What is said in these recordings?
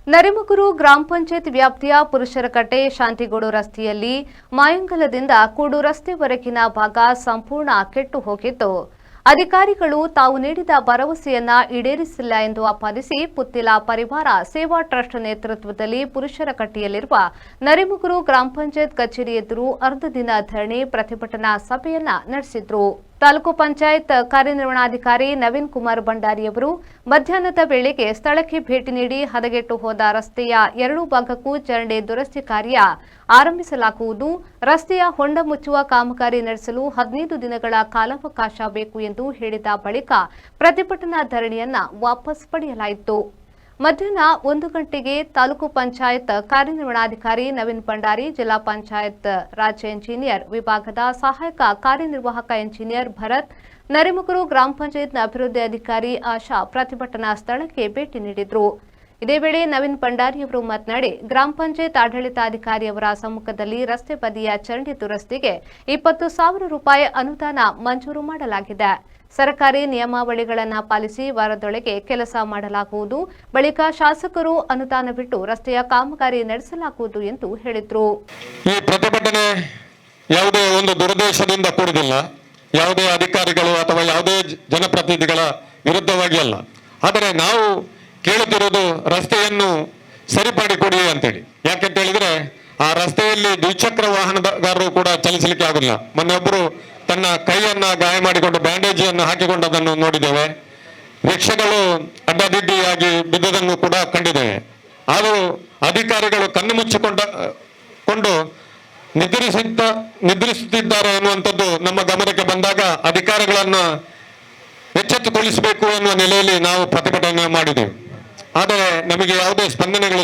ನರಿಮುಕುರು ಗ್ರಾಮ ಪಂಚಾಯತ್ ವ್ಯಾಪ್ತಿಯ ಪುರುಷರಕಟ್ಟೆ ಶಾಂತಿಗೋಡು ರಸ್ತೆಯಲ್ಲಿ ಮಾಯಂಗಲದಿಂದ ಕೂಡು ರಸ್ತೆವರೆಗಿನ ಭಾಗ ಸಂಪೂರ್ಣ ಕೆಟ್ಟು ಹೋಗಿದ್ದು, ಅಧಿಕಾರಿಗಳು ತಾವು ನೀಡಿದ ಭರವಸೆಯನ್ನ ಈಡೇರಿಸಿಲ್ಲ ಎಂದು ಆಪಾದಿಸಿ ಪುತ್ತಿಲ ಪರಿವಾರ ಸೇವಾ ಟ್ರಸ್ಟ್ ನೇತೃತ್ವದಲ್ಲಿ ಪುರುಷರಕಟ್ಟೆಯಲ್ಲಿರುವ ನರಿಮುಕುರು ಗ್ರಾಮ ಪಂಚಾಯತ್ ಕಚೇರಿ ಎದುರು ಅರ್ಧ ದಿನ ಧರಣಿ ಪ್ರತಿಭಟನಾ ಸಭೆಯನ್ನ ನಡೆಸಿದ್ರು. ತಾಲೂಕು ಪಂಚಾಯತ್ ಕಾರ್ಯನಿರ್ವಹಣಾಧಿಕಾರಿ ನವೀನ್ ಕುಮಾರ್ ಭಂಡಾರಿಯವರು ಮಧ್ಯಾಹ್ನದ ವೇಳೆಗೆ ಸ್ಥಳಕ್ಕೆ ಭೇಟಿ ನೀಡಿ ಹದಗೆಟ್ಟು ಹೋದ ರಸ್ತೆಯ ಎರಡೂ ಭಾಗಕ್ಕೂ ಚರಂಡಿ ದುರಸ್ತಿ ಕಾರ್ಯ ಆರಂಭಿಸಲಾಗುವುದು, ರಸ್ತೆಯ ಹೊಂಡ ಮುಚ್ಚುವ ಕಾಮಗಾರಿ ನಡೆಸಲು 15 ದಿನಗಳ ಕಾಲಾವಕಾಶ ಬೇಕು ಎಂದು ಹೇಳಿದ ಬಳಿಕ ಪ್ರತಿಭಟನಾ ಧರಣಿಯನ್ನ ವಾಪಸ್ ಪಡೆಯಲಾಯಿತು. ಮಧ್ಯಾಹ್ನ 1 ಗಂಟೆಗೆ ತಾಲೂಕು ಪಂಚಾಯತ್ ಕಾರ್ಯನಿರ್ವಹಣಾಧಿಕಾರಿ ನವೀನ್ ಭಂಡಾರಿ, ಜಿಲ್ಲಾ ಪಂಚಾಯತ್ ರಾಜ್ಯ ಇಂಜಿನಿಯರ್ ವಿಭಾಗದ ಸಹಾಯಕ ಕಾರ್ಯನಿರ್ವಾಹಕ ಇಂಜಿನಿಯರ್ ಭರತ್, ನರಿಮುಕುರು ಗ್ರಾಮ ಪಂಚಾಯತ್ನ ಅಭಿವೃದ್ಧಿ ಅಧಿಕಾರಿ ಆಶಾ ಪ್ರತಿಭಟನಾ ಸ್ಥಳಕ್ಕೆ ಭೇಟಿ ನೀಡಿದರು. ಇದೇ ವೇಳೆ ನವೀನ್ ಭಂಡಾರಿಯವರು ಮಾತನಾಡಿ, ಗ್ರಾಮ ಪಂಚಾಯತ್ ಆಡಳಿತಾಧಿಕಾರಿಯವರ ಸಮ್ಮುಖದಲ್ಲಿ ರಸ್ತೆ ಬದಿಯ ಚರಂಡಿ ದುರಸ್ತಿಗೆ 20,000 ರೂಪಾಯಿ ಅನುದಾನ ಮಂಜೂರು ಮಾಡಲಾಗಿದೆ. ಸರ್ಕಾರಿ ನಿಯಮಾವಳಿಗಳನ್ನು ಪಾಲಿಸಿ ವಾರದೊಳಗೆ ಕೆಲಸ ಮಾಡಲಾಗುವುದು, ಬಳಿಕ ಶಾಸಕರು ಅನುದಾನ ಬಿಟ್ಟು ರಸ್ತೆಯ ಕಾಮಗಾರಿ ನಡೆಸಲಾಗುವುದು ಎಂದು ಹೇಳಿದರು. ಈ ಪ್ರತಿಭಟನೆ ಯಾವುದೇ ಒಂದು ದುರುದ್ದೇಶದಿಂದ ಕೂಡಿದಿಲ್ಲ, ಯಾವುದೇ ಅಧಿಕಾರಿಗಳು ಅಥವಾ ಯಾವುದೇ ಜನಪ್ರತಿನಿಧಿಗಳ ವಿರುದ್ಧವಾಗಿ ಅಲ್ಲ. ಆದರೆ ನಾವು ಕೇಳುತ್ತಿರುವುದು ರಸ್ತೆಯನ್ನು ಸರಿಪಡಿಕೊಡಿ ಅಂತೇಳಿ. ಯಾಕೆಂತ ಹೇಳಿದ್ರೆ ಆ ರಸ್ತೆಯಲ್ಲಿ ದ್ವಿಚಕ್ರ ವಾಹನಗಾರರು ಕೂಡ ಚಲಿಸಲಿಕ್ಕೆ ಆಗುದಿಲ್ಲ. ಮೊನ್ನೆೊಬ್ಬರು ತನ್ನ ಕೈಯನ್ನ ಗಾಯ ಮಾಡಿಕೊಂಡು ಬ್ಯಾಂಡೇಜಿಯನ್ನು ಹಾಕಿಕೊಂಡದನ್ನು ನೋಡಿದ್ದೇವೆ. ರಿಕ್ಷಾಗಳು ಅಡ್ಡದಿಡ್ಡಿಯಾಗಿ ಬಿದ್ದುದನ್ನು ಕೂಡ ಕಂಡಿದ್ದೇವೆ. ಆದರೂ ಅಧಿಕಾರಿಗಳು ಕಣ್ಣು ಮುಚ್ಚಿಕೊಂಡು ನಿದ್ರಿಸುತ್ತಿದ್ದಾರೆ ಎನ್ನುವಂಥದ್ದು ನಮ್ಮ ಗಮನಕ್ಕೆ ಬಂದಾಗ ಅಧಿಕಾರಿಗಳನ್ನ ಎಚ್ಚೆತ್ತುಗೊಳಿಸಬೇಕು ಎನ್ನುವ ನೆಲೆಯಲ್ಲಿ ನಾವು ಪ್ರತಿಭಟನೆ ಮಾಡಿದೆವು. ಆದರೆ ನಮಗೆ ಯಾವುದೇ ಸ್ಪಂದನೆಗಳು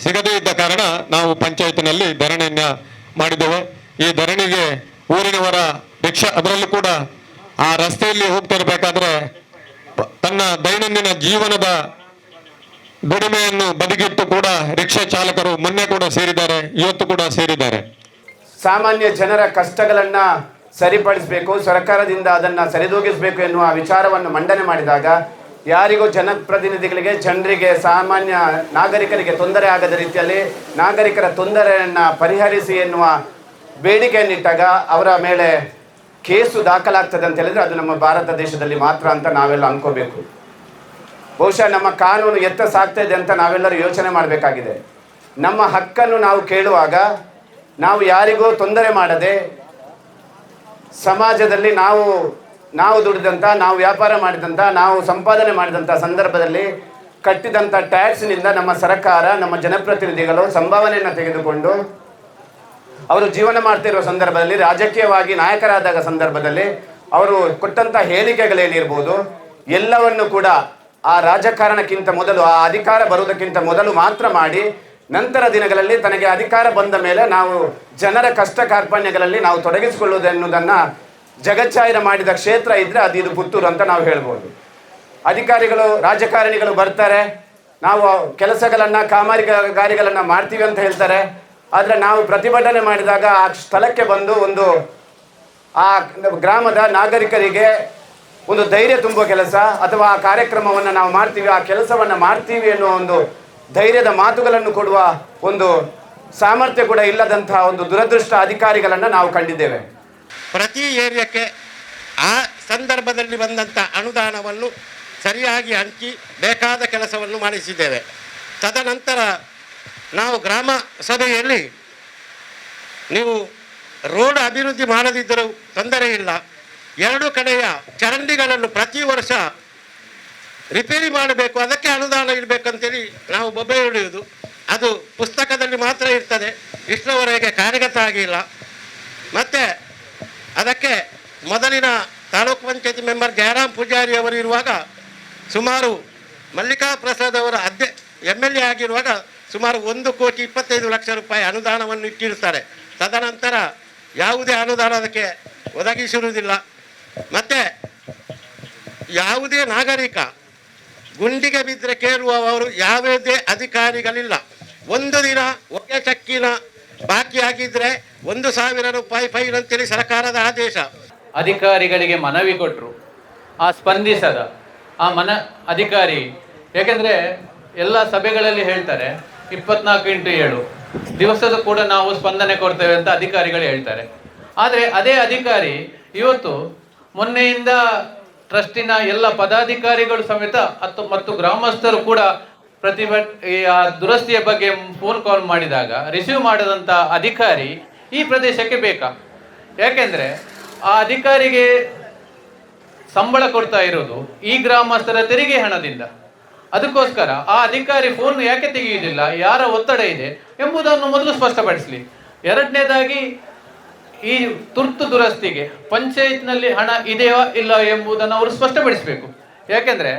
ಸಿಗದೇ ಇದ್ದ ಕಾರಣ ನಾವು ಪಂಚಾಯತ್ನಲ್ಲಿ ಧರಣಿಯನ್ನ ಮಾಡಿದ್ದೇವೆ. ಈ ಧರಣಿಗೆ ಊರಿನವರ ರಿಕ್ಷಾ, ಅದರಲ್ಲೂ ಕೂಡ ಆ ರಸ್ತೆಯಲ್ಲಿ ಹೋಗ್ತಿರ್ಬೇಕಾದ್ರೆ ತನ್ನ ದೈನಂದಿನ ಜೀವನದ ದುಡಿಮೆಯನ್ನು ಬದಿಗಿಟ್ಟು ಕೂಡ ರಿಕ್ಷಾ ಚಾಲಕರು ಮೊನ್ನೆ ಕೂಡ ಸೇರಿದ್ದಾರೆ, ಇವತ್ತು ಕೂಡ ಸೇರಿದ್ದಾರೆ. ಸಾಮಾನ್ಯ ಜನರ ಕಷ್ಟಗಳನ್ನ ಸರಿಪಡಿಸಬೇಕು, ಸರ್ಕಾರದಿಂದ ಅದನ್ನ ಸರಿದೂಗಿಸಬೇಕು ಎನ್ನುವ ವಿಚಾರವನ್ನು ಮಂಡನೆ ಮಾಡಿದಾಗ ಯಾರಿಗೂ ಜನಪ್ರತಿನಿಧಿಗಳಿಗೆ, ಜನರಿಗೆ, ಸಾಮಾನ್ಯ ನಾಗರಿಕರಿಗೆ ತೊಂದರೆ ಆಗದ ರೀತಿಯಲ್ಲಿ ನಾಗರಿಕರ ತೊಂದರೆಯನ್ನು ಪರಿಹರಿಸಿ ಎನ್ನುವ ಬೇಡಿಕೆಯನ್ನಿಟ್ಟಾಗ ಅವರ ಮೇಲೆ ಕೇಸು ದಾಖಲಾಗ್ತದೆ ಅಂತ ಹೇಳಿದ್ರೆ ಅದು ನಮ್ಮ ಭಾರತ ದೇಶದಲ್ಲಿ ಮಾತ್ರ ಅಂತ ನಾವೆಲ್ಲ ಅನ್ಕೋಬೇಕು. ಬಹುಶಃ ನಮ್ಮ ಕಾನೂನು ಎತ್ತ ಸಾಗ್ತಾ ಇದೆ ಅಂತ ನಾವೆಲ್ಲರೂ ಯೋಚನೆ ಮಾಡಬೇಕಾಗಿದೆ. ನಮ್ಮ ಹಕ್ಕನ್ನು ನಾವು ಕೇಳುವಾಗ ನಾವು ಯಾರಿಗೂ ತೊಂದರೆ ಮಾಡದೆ ಸಮಾಜದಲ್ಲಿ ನಾವು ದುಡಿದಂಥ, ನಾವು ವ್ಯಾಪಾರ ಮಾಡಿದಂಥ, ನಾವು ಸಂಪಾದನೆ ಮಾಡಿದಂಥ ಸಂದರ್ಭದಲ್ಲಿ ಕಟ್ಟಿದಂಥ ಟ್ಯಾಕ್ಸ್ನಿಂದ ನಮ್ಮ ಸರ್ಕಾರ, ನಮ್ಮ ಜನಪ್ರತಿನಿಧಿಗಳು ಸಂಭಾವನೆಯನ್ನು ತೆಗೆದುಕೊಂಡು ಅವರು ಜೀವನ ಮಾಡ್ತಿರುವ ಸಂದರ್ಭದಲ್ಲಿ, ರಾಜಕೀಯವಾಗಿ ನಾಯಕರಾದಾಗ ಸಂದರ್ಭದಲ್ಲಿ ಅವರು ಕೊಟ್ಟಂಥ ಹೇಳಿಕೆಗಳೇನಿರ್ಬೋದು ಎಲ್ಲವನ್ನು ಕೂಡ ಆ ರಾಜಕಾರಣಕ್ಕಿಂತ ಮೊದಲು, ಆ ಅಧಿಕಾರ ಬರುವುದಕ್ಕಿಂತ ಮೊದಲು ಮಾತ್ರ ಮಾಡಿ, ನಂತರ ದಿನಗಳಲ್ಲಿ ತನಗೆ ಅಧಿಕಾರ ಬಂದ ಮೇಲೆ ನಾವು ಜನರ ಕಷ್ಟ ಕಾರ್ಪಣ್ಯಗಳಲ್ಲಿ ನಾವು ತೊಡಗಿಸಿಕೊಳ್ಳುವುದು ಎನ್ನುವುದನ್ನು ಜಗಚ್ಚಾಯನ ಮಾಡಿದ ಕ್ಷೇತ್ರ ಇದ್ದರೆ ಅದು ಇದು ಪುತ್ತೂರು ಅಂತ ನಾವು ಹೇಳ್ಬೋದು. ಅಧಿಕಾರಿಗಳು, ರಾಜಕಾರಣಿಗಳು ಬರ್ತಾರೆ, ನಾವು ಕೆಲಸಗಳನ್ನು, ಕಾಮಗಾರಿಗಳನ್ನು ಮಾಡ್ತೀವಿ ಅಂತ ಹೇಳ್ತಾರೆ. ಆದರೆ ನಾವು ಪ್ರತಿಭಟನೆ ಮಾಡಿದಾಗ ಆ ಸ್ಥಳಕ್ಕೆ ಬಂದು ಆ ಗ್ರಾಮದ ನಾಗರಿಕರಿಗೆ ಒಂದು ಧೈರ್ಯ ತುಂಬುವ ಕೆಲಸ, ಅಥವಾ ಆ ಕಾರ್ಯಕ್ರಮವನ್ನು ನಾವು ಮಾಡ್ತೀವಿ, ಆ ಕೆಲಸವನ್ನು ಮಾಡ್ತೀವಿ ಎನ್ನುವ ಒಂದು ಧೈರ್ಯದ ಮಾತುಗಳನ್ನು ಕೊಡುವ ಒಂದು ಸಾಮರ್ಥ್ಯ ಕೂಡ ಇಲ್ಲದಂತಹ ಒಂದು ದುರದೃಷ್ಟ ಅಧಿಕಾರಿಗಳನ್ನು ನಾವು ಕಂಡಿದ್ದೇವೆ. ಪ್ರತಿ ಏರಿಯಾಕ್ಕೆ ಆ ಸಂದರ್ಭದಲ್ಲಿ ಬಂದಂಥ ಅನುದಾನವನ್ನು ಸರಿಯಾಗಿ ಹಂಚಿ ಬೇಕಾದ ಕೆಲಸವನ್ನು ಮಾಡಿಸಿದ್ದೇವೆ. ತದನಂತರ ನಾವು ಗ್ರಾಮ ಸಭೆಯಲ್ಲಿ ನೀವು ರೋಡ್ ಅಭಿವೃದ್ಧಿ ಮಾಡದಿದ್ದರೂ ತೊಂದರೆ ಇಲ್ಲ, 2 ಕಡೆಯ ಚರಂಡಿಗಳನ್ನು ಪ್ರತಿ ವರ್ಷ ರಿಪೇರಿ ಮಾಡಬೇಕು, ಅದಕ್ಕೆ ಅನುದಾನ ಇರಬೇಕಂತೇಳಿ ನಾವು ಬೊಬ್ಬೆ ಹೊಡೆಯುವುದು. ಅದು ಪುಸ್ತಕದಲ್ಲಿ ಮಾತ್ರ ಇರ್ತದೆ, ಇಷ್ಟರವರೆಗೆ ಕಾರ್ಯಗತ ಆಗಿಲ್ಲ. ಮತ್ತು ಅದಕ್ಕೆ ಮೊದಲಿನ ತಾಲೂಕು ಪಂಚಾಯತಿ ಮೆಂಬರ್ ಜಯರಾಮ್ ಪೂಜಾರಿ ಅವರು ಇರುವಾಗ ಸುಮಾರು ಮಲ್ಲಿಕಾ ಪ್ರಸಾದ್ ಅವರ MLA ಆಗಿರುವಾಗ ಸುಮಾರು 1,25,00,000 ರೂಪಾಯಿ ಅನುದಾನವನ್ನು ಇಟ್ಟಿರ್ತಾರೆ. ತದನಂತರ ಯಾವುದೇ ಅನುದಾನ ಅದಕ್ಕೆ ಒದಗಿಸಿರುವುದಿಲ್ಲ. ಮತ್ತು ಯಾವುದೇ ನಾಗರಿಕ ಗುಂಡಿಗೆ ಬಿದ್ದರೆ ಕೇಳುವವರು ಯಾವುದೇ ಅಧಿಕಾರಿಗಳಿಲ್ಲ. 1 ದಿನ ಹೊಗೆ ಚಕ್ಕಿನ ಬಾಕಿ ಆಗಿದ್ರೆ 1,000 ರೂಪಾಯಿ ಫೈನ್ ಅಂತೇಳಿ ಸರ್ಕಾರದ ಆದೇಶ. ಅಧಿಕಾರಿಗಳಿಗೆ ಮನವಿ ಕೊಟ್ಟರು, ಆ ಸ್ಪಂದಿಸದ ಆ ಅಧಿಕಾರಿ, ಯಾಕೆಂದರೆ ಎಲ್ಲ ಸಭೆಗಳಲ್ಲಿ ಹೇಳ್ತಾರೆ 24x7 ದಿವಸದ ಕೂಡ ನಾವು ಸ್ಪಂದನೆ ಕೊಡ್ತೇವೆ ಅಂತ ಅಧಿಕಾರಿಗಳು ಹೇಳ್ತಾರೆ. ಆದರೆ ಅದೇ ಅಧಿಕಾರಿ ಇವತ್ತು ಮೊನ್ನೆಯಿಂದ ಟ್ರಸ್ಟಿನ ಎಲ್ಲ ಪದಾಧಿಕಾರಿಗಳು ಸಮೇತ ಮತ್ತು ಗ್ರಾಮಸ್ಥರು ಕೂಡ ಈ ದುರಸ್ತಿಯ ಬಗ್ಗೆ ಫೋನ್ ಕಾಲ್ ಮಾಡಿದಾಗ ರಿಸೀವ್ ಮಾಡದಂಥ ಅಧಿಕಾರಿ ಈ ಪ್ರದೇಶಕ್ಕೆ ಬೇಕಾ? ಯಾಕೆಂದರೆ ಆ ಅಧಿಕಾರಿಗೆ ಸಂಬಳ ಕೊಡ್ತಾ ಇರೋದು ಈ ಗ್ರಾಮಸ್ಥರ ತೆರಿಗೆ ಹಣದಿಂದ. ಅದಕ್ಕೋಸ್ಕರ ಆ ಅಧಿಕಾರಿ ಫೋನ್ ಯಾಕೆ ತೆಗೆಯುವುದಿಲ್ಲ, ಯಾರ ಒತ್ತಡ ಇದೆ ಎಂಬುದನ್ನು ಮೊದಲು ಸ್ಪಷ್ಟಪಡಿಸಲಿ. ಎರಡನೇದಾಗಿ ಈ ತುರ್ತು ದುರಸ್ತಿಗೆ ಪಂಚಾಯತ್ನಲ್ಲಿ ಹಣ ಇದೆಯಾ ಇಲ್ಲ ಎಂಬುದನ್ನು ಅವರು ಸ್ಪಷ್ಟಪಡಿಸಬೇಕು. ಯಾಕೆಂದರೆ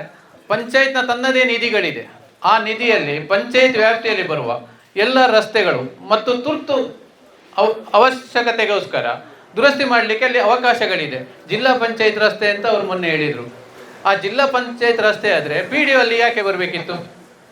ಪಂಚಾಯತ್ನ ತನ್ನದೇ ನಿಧಿಗಳಿದೆ. ಆ ನಿಧಿಯಲ್ಲಿ ಪಂಚಾಯತ್ ವ್ಯಾಪ್ತಿಯಲ್ಲಿ ಬರುವ ಎಲ್ಲ ರಸ್ತೆಗಳು ಮತ್ತು ತುರ್ತು ಅವಶ್ಯಕತೆಗೋಸ್ಕರ ದುರಸ್ತಿ ಮಾಡಲಿಕ್ಕೆ ಅಲ್ಲಿ ಅವಕಾಶಗಳಿದೆ. ಜಿಲ್ಲಾ ಪಂಚಾಯತ್ ರಸ್ತೆ ಅಂತ ಅವರು ಮೊನ್ನೆ ಹೇಳಿದರು. ಆ ಜಿಲ್ಲಾ ಪಂಚಾಯತ್ ರಸ್ತೆ ಆದರೆ PDO ಅಲ್ಲಿ ಯಾಕೆ ಬರಬೇಕಿತ್ತು?